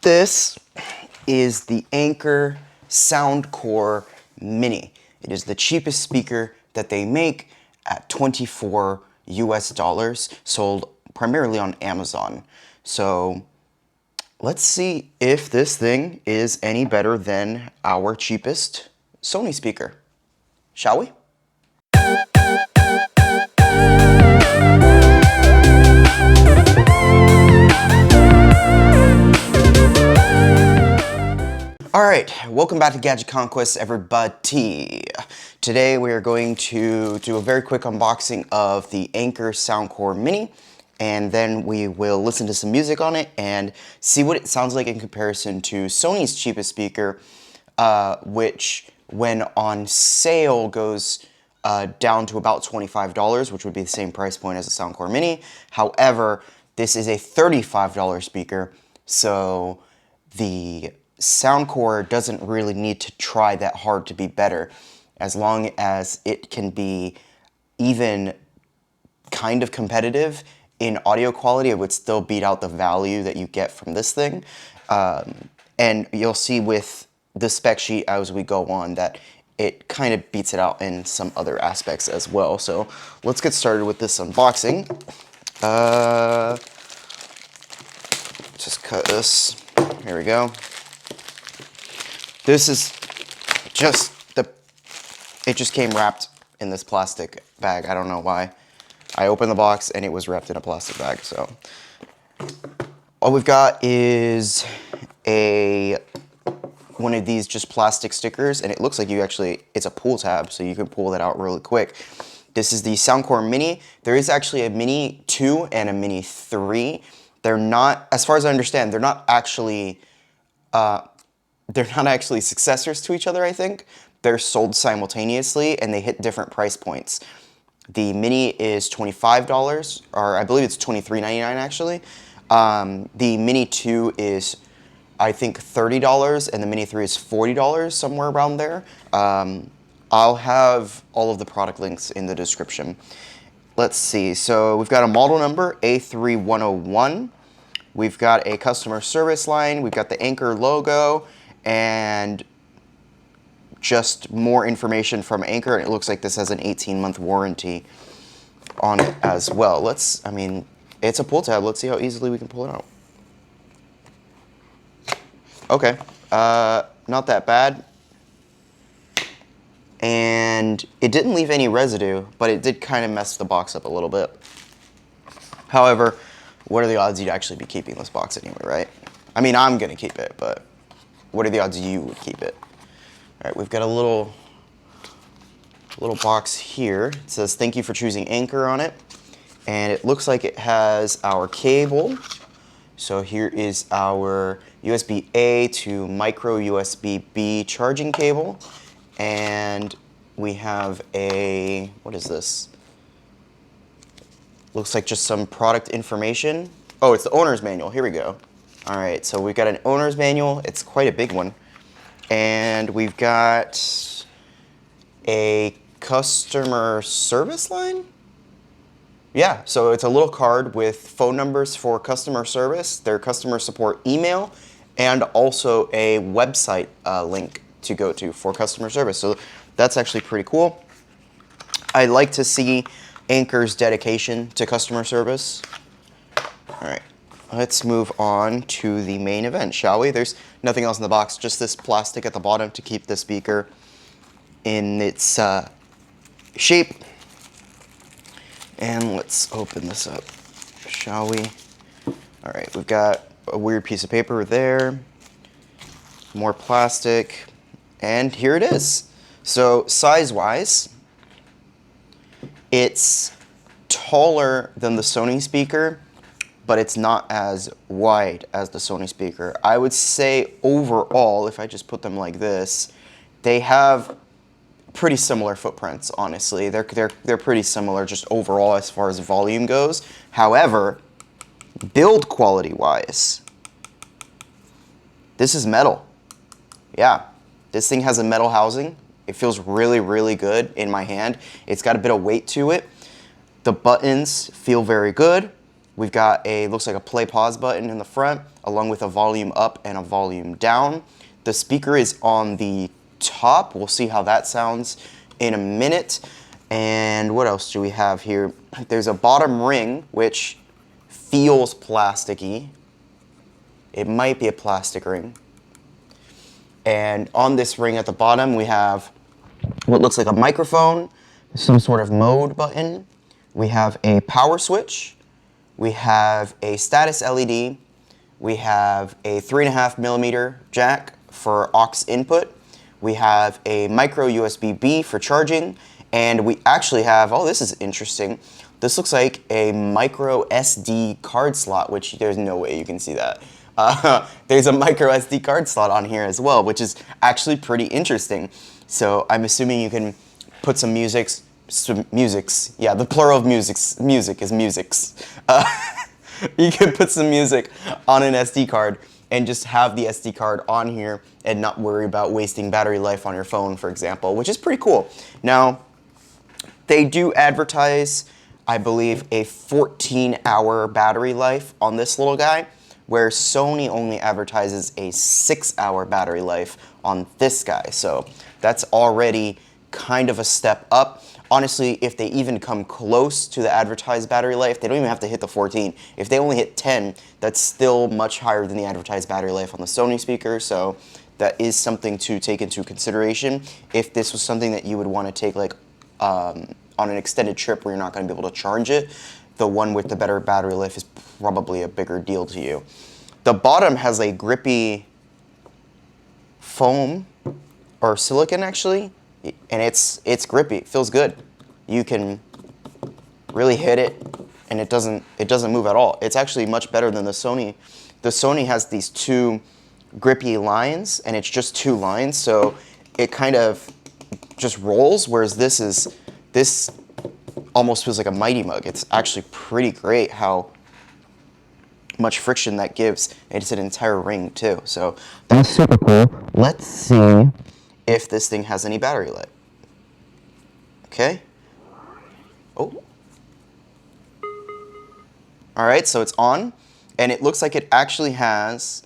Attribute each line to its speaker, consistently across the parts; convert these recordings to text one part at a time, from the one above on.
Speaker 1: This is the Anker Soundcore Mini. It is the cheapest speaker that they make at $24 US, sold primarily on Amazon. So let's see if this thing is any better than our cheapest Sony speaker. Shall we? Alright, welcome back to Gadget Conquest, everybody. Today we are going to do a very quick unboxing of the Anker Soundcore Mini, and then we will listen to some music on it and see what it sounds like in comparison to Sony's cheapest speaker, which when on sale goes down to about $25, which would be the same price point as the Soundcore Mini. However, this is a $35 speaker, so the Soundcore doesn't really need to try that hard to be better. As long as it can be even kind of competitive in audio quality, it would still beat out the value that you get from this thing. And you'll see with the spec sheet as we go on that it kind of beats it out in some other aspects as well. So let's get started with this unboxing. Just cut this. Here we go. This is just it just came wrapped in this plastic bag. I don't know why. I opened the box and it was wrapped in a plastic bag, so. All we've got is one of these just plastic stickers, and it looks like it's a pull tab, so you can pull that out really quick. This is the Soundcore Mini. There is actually a Mini 2 and a Mini 3. They're not, as far as I understand, they're not actually successors to each other, I think. They're sold simultaneously and they hit different price points. The Mini is $25, or I believe it's $23.99 actually. The Mini 2 is, I think, $30, and the Mini 3 is $40, somewhere around there. I'll have all of the product links in the description. Let's see, so we've got a model number, A3101. We've got a customer service line, we've got the Anker logo, and just more information from Anker, and it looks like this has an 18-month warranty on it as well. I mean, it's a pull tab. Let's see how easily we can pull it out. Okay, not that bad. And it didn't leave any residue, but it did kind of mess the box up a little bit. However, what are the odds you'd actually be keeping this box anyway, right? I mean, I'm gonna keep it, but what are the odds you would keep it? All right, we've got a little box here. It says, "Thank you for choosing Anker" on it. And it looks like it has our cable. So here is our USB-A to micro USB-B charging cable. And we have what is this? Looks like just some product information. Oh, it's the owner's manual. Here we go. All right, so we've got an owner's manual. It's quite a big one. And we've got a customer service line? Yeah, so it's a little card with phone numbers for customer service, their customer support email, and also a website link to go to for customer service. So that's actually pretty cool. I like to see Anker's dedication to customer service. All right, let's move on to the main event, shall we? There's nothing else in the box, just this plastic at the bottom to keep the speaker in its shape. And let's open this up, shall we? All right, we've got a weird piece of paper there, more plastic, and here it is. So size-wise, it's taller than the Sony speaker, but it's not as wide as the Sony speaker. I would say overall, if I just put them like this, they have pretty similar footprints, honestly. They're pretty similar just overall as far as volume goes. However, build quality-wise, this is metal. Yeah, this thing has a metal housing. It feels really, really good in my hand. It's got a bit of weight to it. The buttons feel very good. We've got looks like a play pause button in the front, along with a volume up and a volume down. The speaker is on the top. We'll see how that sounds in a minute. And what else do we have here? There's a bottom ring, which feels plasticky. It might be a plastic ring. And on this ring at the bottom, we have what looks like a microphone, some sort of mode button. We have a power switch. We have a status LED. We have a 3.5mm jack for aux input. We have a micro USB-B for charging. And we actually have, oh, this is interesting. This looks like a micro SD card slot, which there's no way you can see that. There's a micro SD card slot on here as well, which is actually pretty interesting. So I'm assuming you can put some musics, yeah, the plural of music is musics. You can put some music on an SD card and just have the SD card on here and not worry about wasting battery life on your phone, for example, which is pretty cool. Now, they do advertise, I believe, a 14-hour battery life on this little guy, where Sony only advertises a 6-hour battery life on this guy. So that's already kind of a step up. Honestly, if they even come close to the advertised battery life, they don't even have to hit the 14. If they only hit 10, that's still much higher than the advertised battery life on the Sony speaker. So that is something to take into consideration if this was something that you would want to take like on an extended trip where you're not going to be able to charge it. The one with the better battery life is probably a bigger deal to you. The bottom has a grippy foam, or silicone actually, and it's grippy. It feels good. You can really hit it, and it doesn't move at all. It's actually much better than the Sony. The Sony has these two grippy lines, and it's just two lines, so it kind of just rolls, whereas this almost feels like a Mighty Mug. It's actually pretty great how much friction that gives. It's an entire ring too, so that's super cool. Let's see if this thing has any battery life. Okay. Oh. All right, so it's on, and it looks like it actually has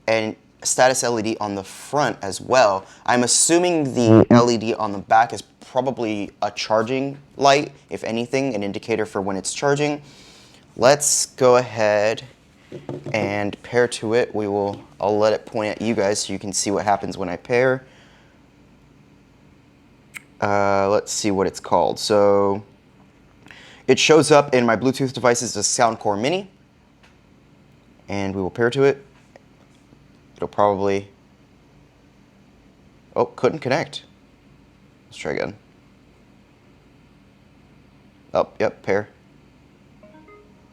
Speaker 1: a status LED on the front as well. I'm assuming the LED on the back is probably a charging light, if anything, an indicator for when it's charging. Let's go ahead and pair to it. I'll let it point at you guys so you can see what happens when I pair. Let's see what it's called. So it shows up in my Bluetooth devices as Soundcore Mini, and we will pair to it. It'll probably, oh, couldn't connect. Let's try again. Oh, yep, pair.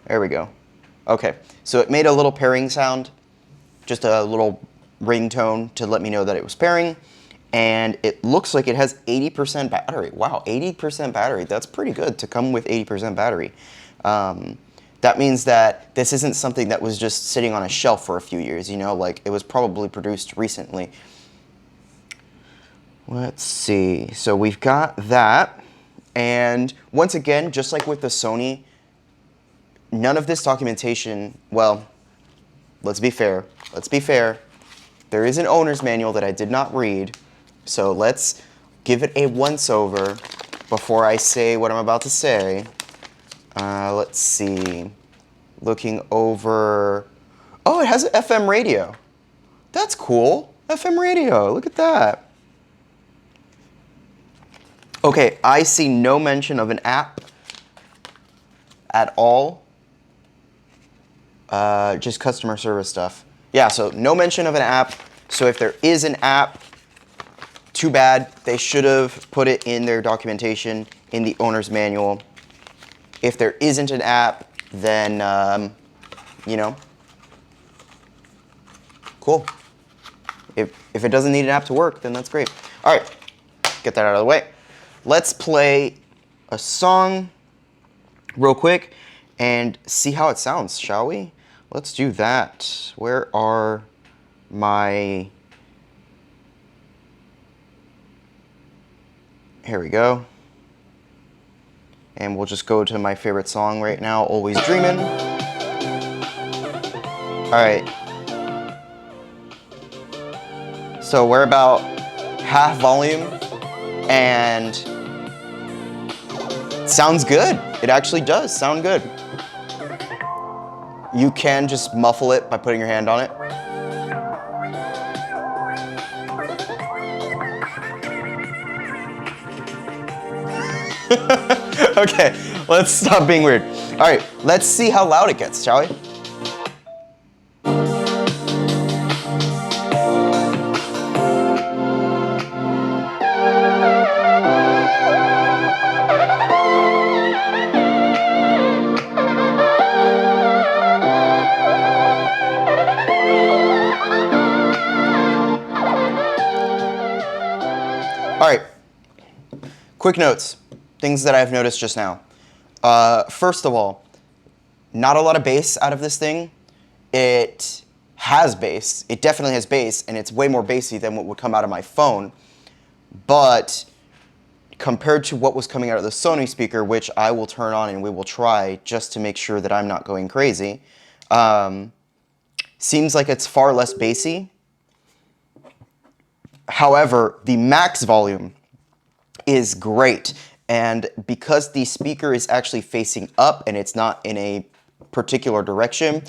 Speaker 1: There we go. Okay, so it made a little pairing sound, just a little ringtone to let me know that it was pairing, and it looks like it has 80% battery. Wow, 80% battery, that's pretty good to come with 80% battery. That means that this isn't something that was just sitting on a shelf for a few years, you know, like it was probably produced recently. Let's see, so we've got that, and once again, just like with the Sony, none of this documentation, well, let's be fair. There is an owner's manual that I did not read, so let's give it a once-over before I say what I'm about to say. Let's see. Looking over, oh, it has an FM radio. That's cool, FM radio, look at that. Okay, I see no mention of an app at all. Just customer service stuff. Yeah, so no mention of an app. So if there is an app, too bad. They should have put it in their documentation in the owner's manual. If there isn't an app, then, you know, cool. If it doesn't need an app to work, then that's great. All right, get that out of the way. Let's play a song real quick and see how it sounds, shall we? Let's do that. Where are my... Here we go. And we'll just go to my favorite song right now, Always Dreamin'. right. So we're about half volume, and it sounds good. It actually does sound good. You can just muffle it by putting your hand on it. Okay, let's stop being weird. All right, let's see how loud it gets, shall we? All right, quick notes, things that I've noticed just now. First of all, not a lot of bass out of this thing. It has bass, it definitely has bass, and it's way more bassy than what would come out of my phone. But compared to what was coming out of the Sony speaker, which I will turn on and we will try just to make sure that I'm not going crazy, seems like it's far less bassy. However, the max volume is great, and because the speaker is actually facing up and it's not in a particular direction,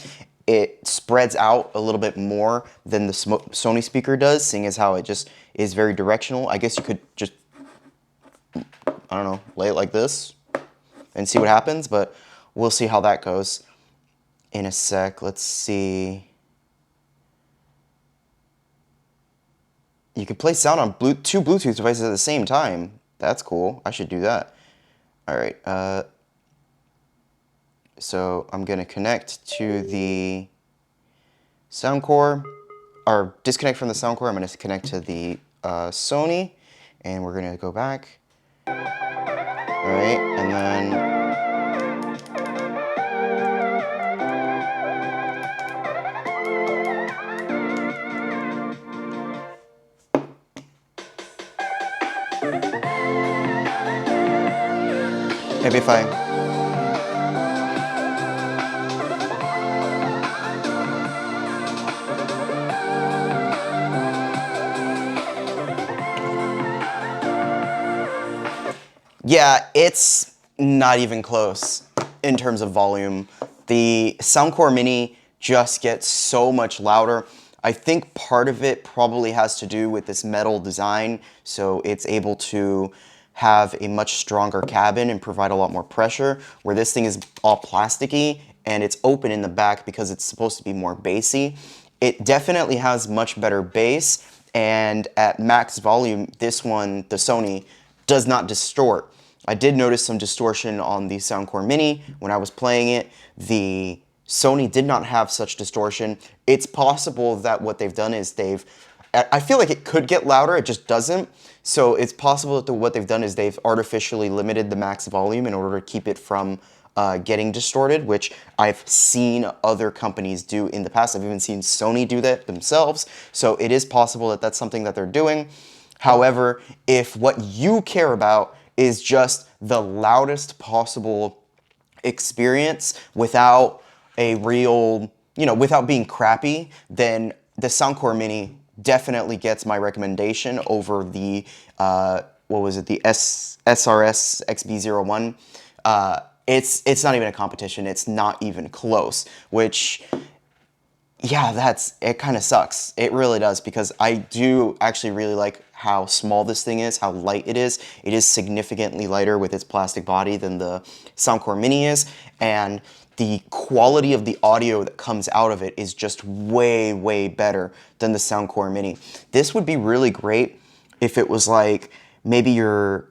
Speaker 1: it spreads out a little bit more than the Sony speaker does, seeing as how it just is very directional. I guess you could just, I don't know, lay it like this and see what happens, but we'll see how that goes in a sec. Let's see. You can play sound on two Bluetooth devices at the same time. That's cool. I should do that. All right. So I'm going to connect to the Soundcore, or disconnect from the Soundcore. I'm going to connect to the Sony, and we're going to go back. All right, and then maybe if I... Yeah, it's not even close in terms of volume. The Soundcore Mini just gets so much louder. I think part of it probably has to do with this metal design, so it's able to have a much stronger cabin and provide a lot more pressure, where this thing is all plasticky and it's open in the back because it's supposed to be more bassy. It definitely has much better bass, and at max volume, this one, the Sony, does not distort. I did notice some distortion on the Soundcore Mini when I was playing it. The Sony did not have such distortion. It's possible that what they've done is I feel like it could get louder, it just doesn't. So it's possible that what they've done is they've artificially limited the max volume in order to keep it from getting distorted, which I've seen other companies do in the past. I've even seen Sony do that themselves. So it is possible that that's something that they're doing. However, if what you care about is just the loudest possible experience without a real, without being crappy, then the Soundcore Mini definitely gets my recommendation over the, what was it, the SRS XB01. It's not even a competition. It's not even close, which... yeah, it kind of sucks. It really does, because I do actually really like how small this thing is, how light it is. It is significantly lighter with its plastic body than the Soundcore Mini is, and the quality of the audio that comes out of it is just way, way better than the Soundcore Mini. This would be really great if it was like, maybe you're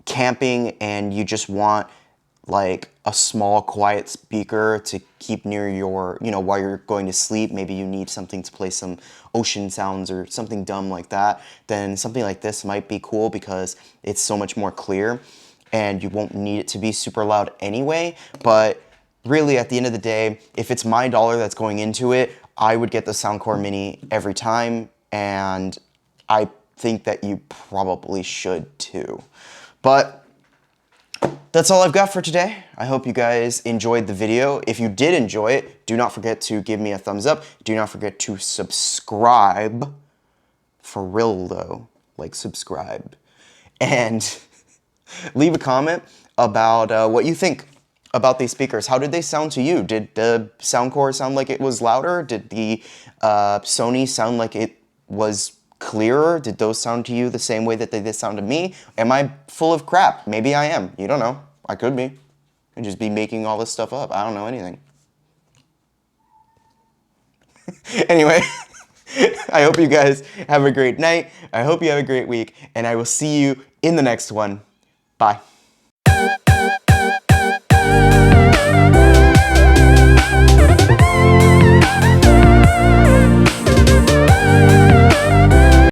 Speaker 1: camping and you just want like a small quiet speaker to keep near your, while you're going to sleep. Maybe you need something to play some ocean sounds or something dumb like that. Then something like this might be cool because it's so much more clear and you won't need it to be super loud anyway. But really, at the end of the day, if it's my dollar that's going into it, I would get the Soundcore Mini every time, and I think that you probably should too. But That's all I've got for today. I hope you guys enjoyed the video. If you did enjoy it, do not forget to give me a thumbs up. Do not forget to subscribe. For real though, like subscribe. And leave a comment about what you think about these speakers. How did they sound to you? Did the Soundcore sound like it was louder? Did the Sony sound like it was clearer? Did those sound to you the same way that they did sound to me? Am I full of crap? Maybe I am. You don't know. I could be. I'd just be making all this stuff up. I don't know anything. Anyway, I hope you guys have a great night. I hope you have a great week, and I will see you in the next one. Bye.